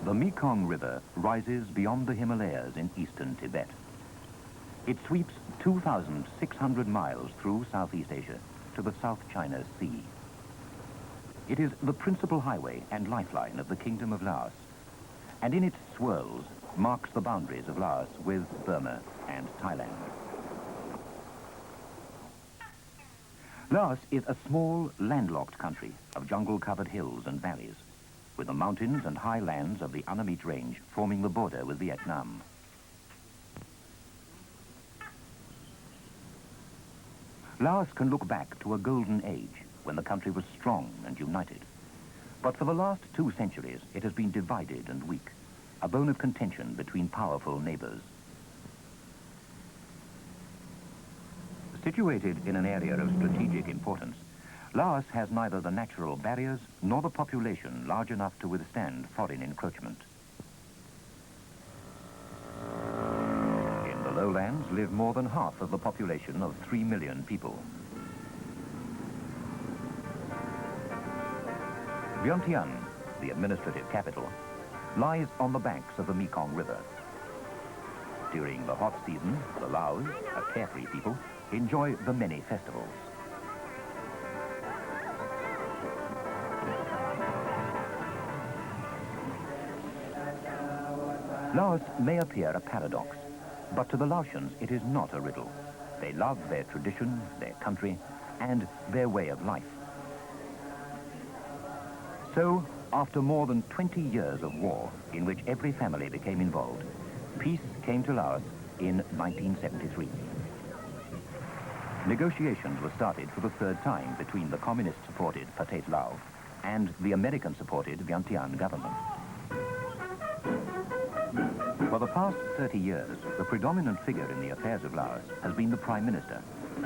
The Mekong River rises beyond the Himalayas in eastern Tibet. It sweeps 2,600 miles through Southeast Asia to the South China Sea. It is the principal highway and lifeline of the Kingdom of Laos, and in its swirls marks the boundaries of Laos with Burma and Thailand. Laos is a small, landlocked country of jungle-covered hills and valleys, with the mountains and high lands of the Annamite Range forming the border with Vietnam. Laos can look back to a golden age when the country was strong and united. But for the last 2 centuries, it has been divided and weak, a bone of contention between powerful neighbors. Situated in an area of strategic importance, Laos has neither the natural barriers nor the population large enough to withstand foreign encroachment. In the lowlands live more than half of the population of 3 million people. Vientiane, the administrative capital, lies on the banks of the Mekong River. During the hot season, the Laos, a carefree people, enjoy the many festivals. Laos may appear a paradox, but to the Laotians it is not a riddle. They love their tradition, their country, and their way of life. So, after more than 20 years of war, in which every family became involved, peace came to Laos in 1973. Negotiations were started for the 3rd time between the communist-supported Pathet Lao and the American-supported Vientiane government. For the past 30 years, the predominant figure in the affairs of Laos has been the Prime Minister,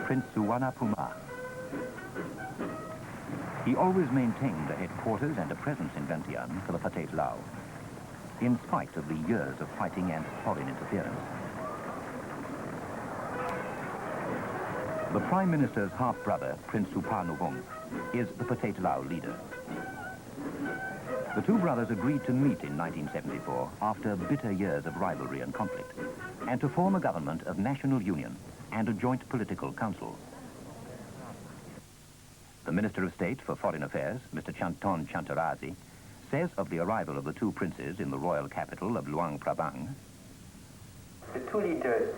Prince Suvarnabhuma. He always maintained a headquarters and a presence in Vientiane for the Pathet Lao, in spite of the years of fighting and foreign interference. The Prime Minister's half-brother, Prince Suvarnabhuma, is the Pathet Lao leader. The 2 brothers agreed to meet in 1974 after bitter years of rivalry and conflict, and to form a government of national union and a joint political council. The Minister of State for Foreign Affairs, Mr. Chanton Chantarasi, says of the arrival of the 2 princes in the royal capital of Luang Prabang, "The 2 leaders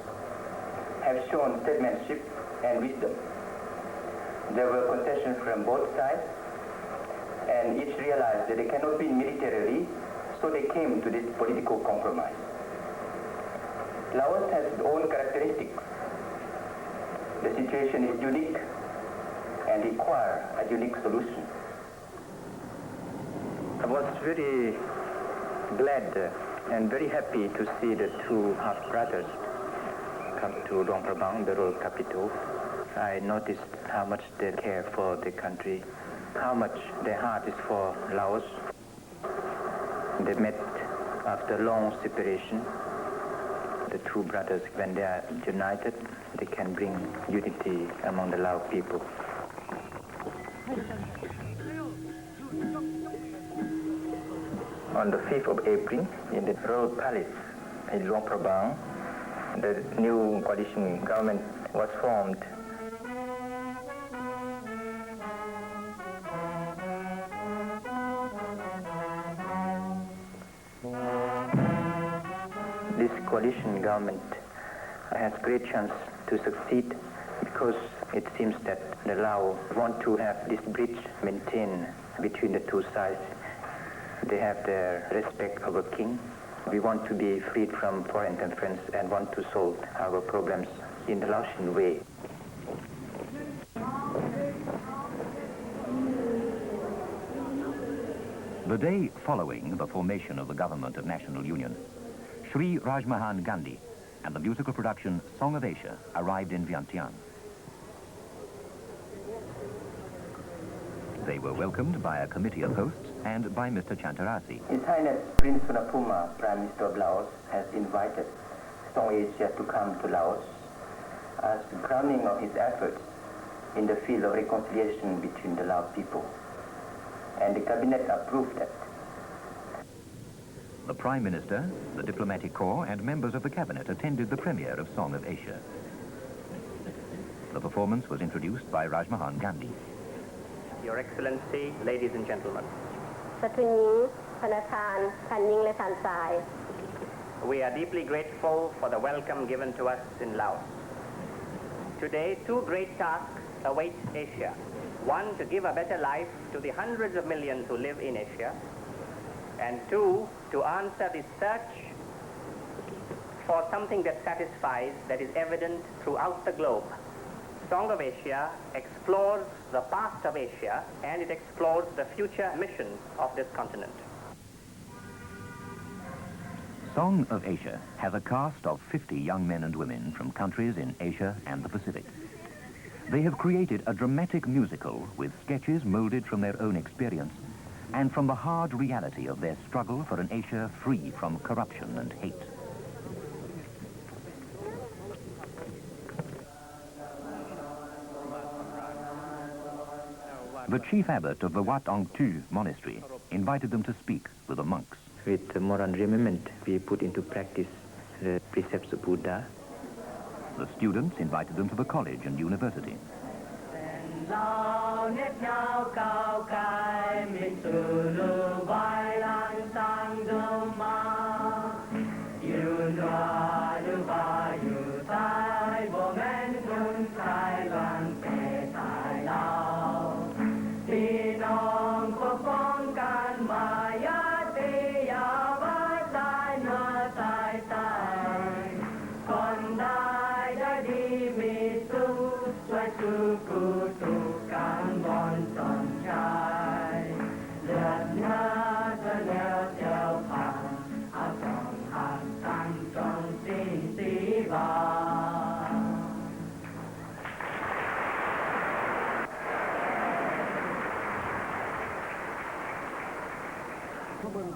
have shown statesmanship and wisdom. There were concessions from both sides, and each realized that they cannot win militarily, so they came to this political compromise. Laos has its own characteristics. The situation is unique and requires a unique solution." I was very glad and very happy to see the 2 half-brothers come to Luang Prabang, the royal capital. I noticed how much they care for the country, how much their heart is for Laos. They met after long separation. The 2 brothers, when they are united, they can bring unity among the Lao people. On the 5th of April, in the royal palace in Luang Prabang, the new coalition government was formed. This coalition government has great chance to succeed because it seems that the Lao want to have this bridge maintained between the 2 sides. They have the respect of a king. We want to be freed from foreign interference and want to solve our problems in the Laotian way. The day following the formation of the Government of National Union, Sri Rajmohan Gandhi and the musical production Song of Asia arrived in Vientiane. They were welcomed by a committee of hosts and by Mr. Chantarasi. His Highness Prince Suvarnabhuma, Prime Minister of Laos, has invited Song Asia to come to Laos as the crowning of his efforts in the field of reconciliation between the Lao people. And the cabinet approved that. The Prime Minister, the diplomatic corps and members of the cabinet attended the premiere of Song of Asia. The performance was introduced by Rajmohan Gandhi. Your Excellency, ladies and gentlemen, สตรีหญิงพนทานพันยิ่งและทันสาย we are deeply grateful for the welcome given to us in Laos. Today, two great tasks await Asia. One, to give a better life to the hundreds of millions who live in Asia. And two, to answer the search for something that satisfies, that is evident throughout the globe. Song of Asia explores the past of Asia, and it explores the future mission of this continent. Song of Asia has a cast of 50 young men and women from countries in Asia and the Pacific. They have created a dramatic musical with sketches molded from their own experience and from the hard reality of their struggle for an Asia free from corruption and hate. The chief abbot of the Wat Ong Tu monastery invited them to speak with the monks. With moral remembrance, we put into practice the precepts of Buddha. The students invited them to the college and university.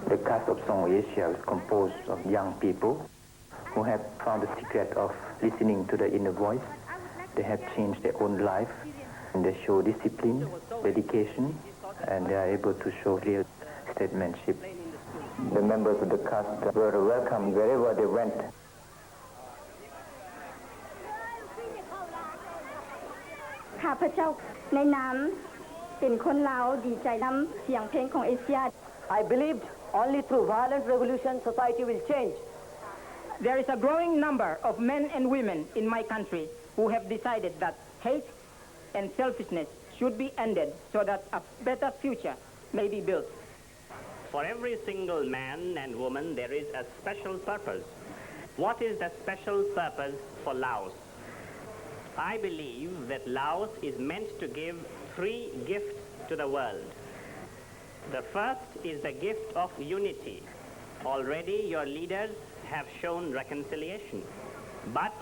The cast of Song of Asia is composed of young people who have found the secret of listening to the inner voice. They have changed their own life, and they show discipline, dedication, and they are able to show real statesmanship. The members of the cast were welcomed wherever they went. ข้าพเจ้าในนามเป็นคนลาวดีใจนำเสียงเพลงของเอเชีย I believed only through violent revolution society will change. There is a growing number of men and women in my country who have decided that hate and selfishness should be ended so that a better future may be built. For every single man and woman, there is a special purpose. What is the special purpose for Laos? I believe that Laos is meant to give three gifts to the world. The first is the gift of unity. Already your leaders have shown reconciliation. But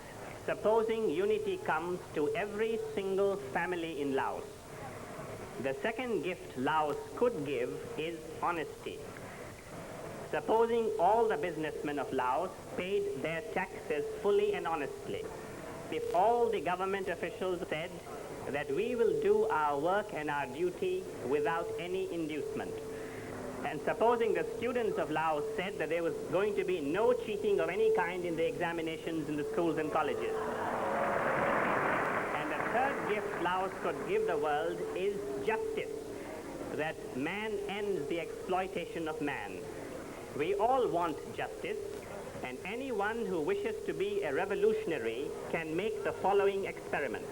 supposing unity comes to every single family in Laos, the second gift Laos could give is honesty. Supposing all the businessmen of Laos paid their taxes fully and honestly, if all the government officials said that we will do our work and our duty without any inducement, and supposing the students of Laos said that there was going to be no cheating of any kind in the examinations in the schools and colleges, and the third gift Laos could give the world is justice, that man ends the exploitation of man. We all want justice, and anyone who wishes to be a revolutionary can make the following experiment.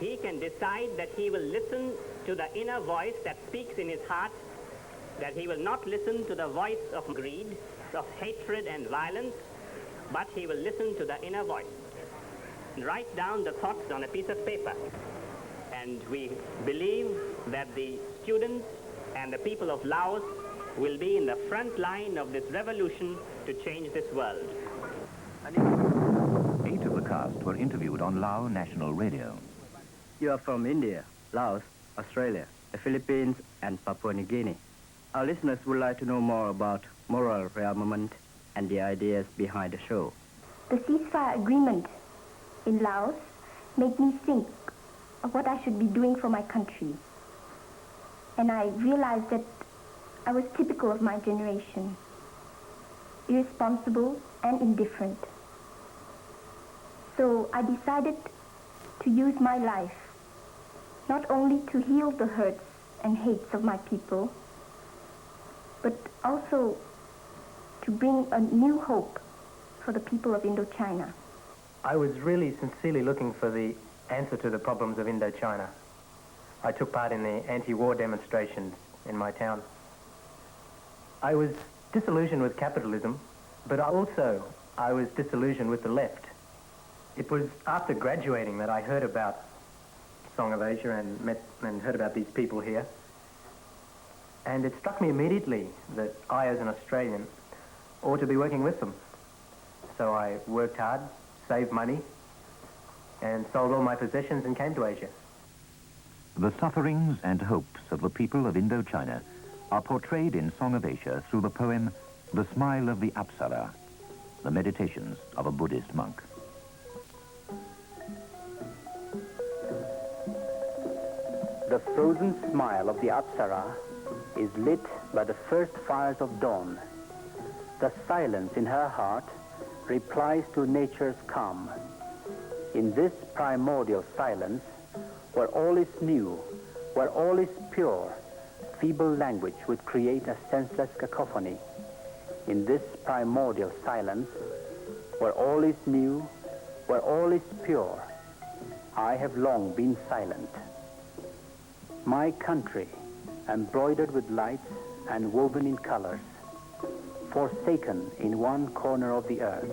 He can decide that he will listen to the inner voice that speaks in his heart, that he will not listen to the voice of greed, of hatred and violence, but he will listen to the inner voice. And write down the thoughts on a piece of paper. And we believe that the students and the people of Laos will be in the front line of this revolution to change this world. 8 of the cast were interviewed on Lao National Radio. You are from India, Laos, Australia, the Philippines, and Papua New Guinea. Our listeners would like to know more about moral rearmament and the ideas behind the show. The ceasefire agreement in Laos made me think of what I should be doing for my country. And I realized that I was typical of my generation. irresponsible, and indifferent. So I decided to use my life not only to heal the hurts and hates of my people, but also to bring a new hope for the people of Indochina. I was really sincerely looking for the answer to the problems of Indochina. I took part in the anti-war demonstrations in my town. I was disillusioned with capitalism, but also I was disillusioned with the left. It was after graduating that I heard about Song of Asia and heard about these people here. And it struck me immediately that I, as an Australian, ought to be working with them. So I worked hard, saved money, and sold all my possessions and came to Asia. The sufferings and hopes of the people of Indochina are portrayed in Song of Asia through the poem The Smile of the Apsara, the meditations of a Buddhist monk. The frozen smile of the Apsara is lit by the first fires of dawn. The silence in her heart replies to nature's calm. In this primordial silence, where all is new, where all is pure, feeble language would create a senseless cacophony. In this primordial silence, where all is new, where all is pure, I have long been silent. My country, embroidered with lights and woven in colors, forsaken in one corner of the earth,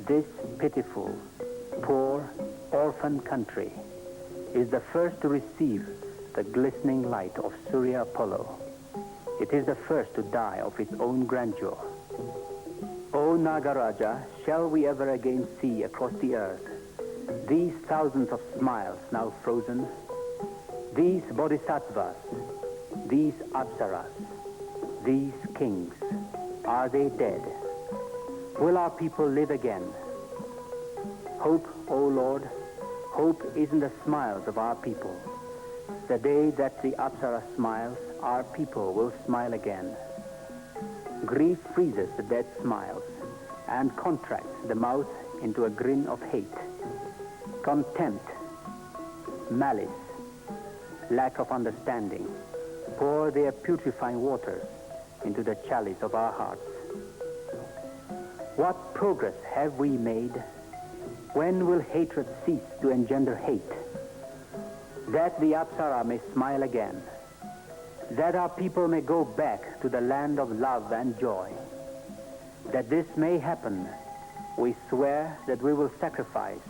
this pitiful, poor, orphan country is the first to receive the glistening light of Surya Apollo. It is the first to die of its own grandeur. O Nagaraja, shall we ever again see across the earth these thousands of smiles now frozen, these bodhisattvas, these apsaras, these kings, are they dead? Will our people live again? Hope, O Lord, hope is in the smiles of our people. The day that the Apsara smiles, our people will smile again. Grief freezes the dead smiles and contracts the mouth into a grin of hate. Contempt, malice, lack of understanding pour their putrefying waters into the chalice of our hearts. What progress have we made? When will hatred cease to engender hate? That the Apsara may smile again, that our people may go back to the land of love and joy. That this may happen, we swear that we will sacrifice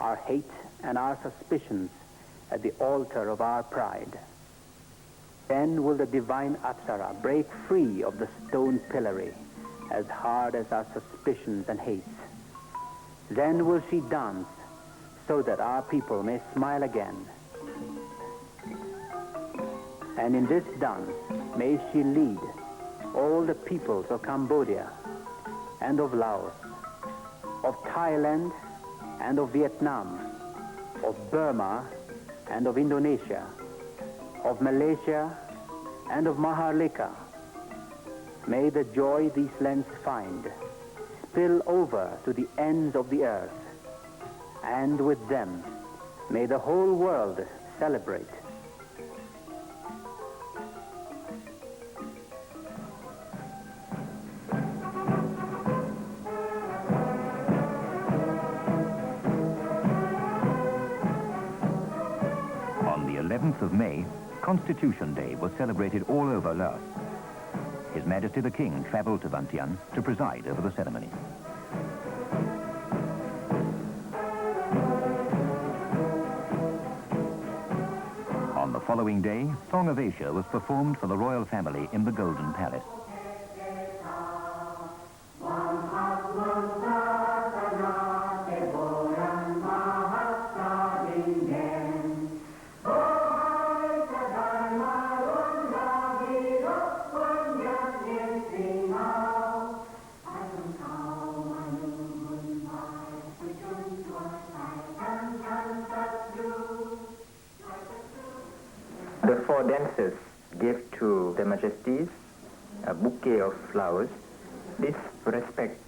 our hate and our suspicions at the altar of our pride. Then will the divine Apsara break free of the stone pillory, as hard as our suspicions and hates. Then will she dance, so that our people may smile again. And in this dance may she lead all the peoples of Cambodia and of Laos, of Thailand and of Vietnam, of Burma and of Indonesia, of Malaysia and of Maharlika. May the joy these lands find spill over to the ends of the earth, and with them may the whole world celebrate. On the 11th of May, Constitution Day was celebrated all over Laos. His Majesty the King traveled to Vientiane to preside over the ceremony. On the following day, Song of Asia was performed for the royal family in the Golden Palace. The four dancers gave to the Majesties a bouquet of flowers. These respect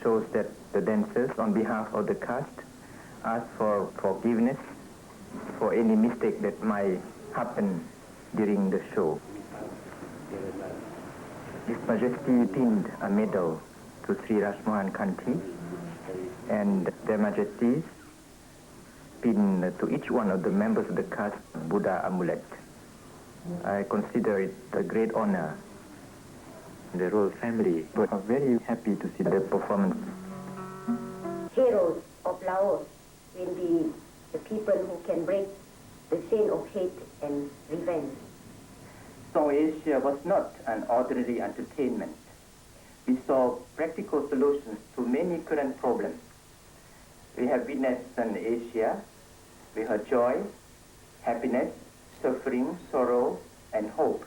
shows that the dancers, on behalf of the cast, ask for forgiveness for any mistake that might happen during the show. His Majesty pinned a medal to Sri Rashmohan Kanti, and Their Majesties pinned to each one of the members of the cast Buddha amulet. I consider it a great honor. The royal family were very happy to see the performance. Heroes of Laos will be the people who can break the chain of hate and revenge. So Asia was not an ordinary entertainment. We saw practical solutions to many current problems. We have witnessed an Asia with her joy, happiness, suffering, sorrow, and hope,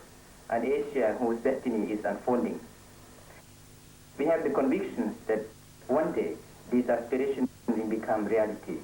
an Asia whose destiny is unfolding. We have the conviction that one day these aspirations will become reality.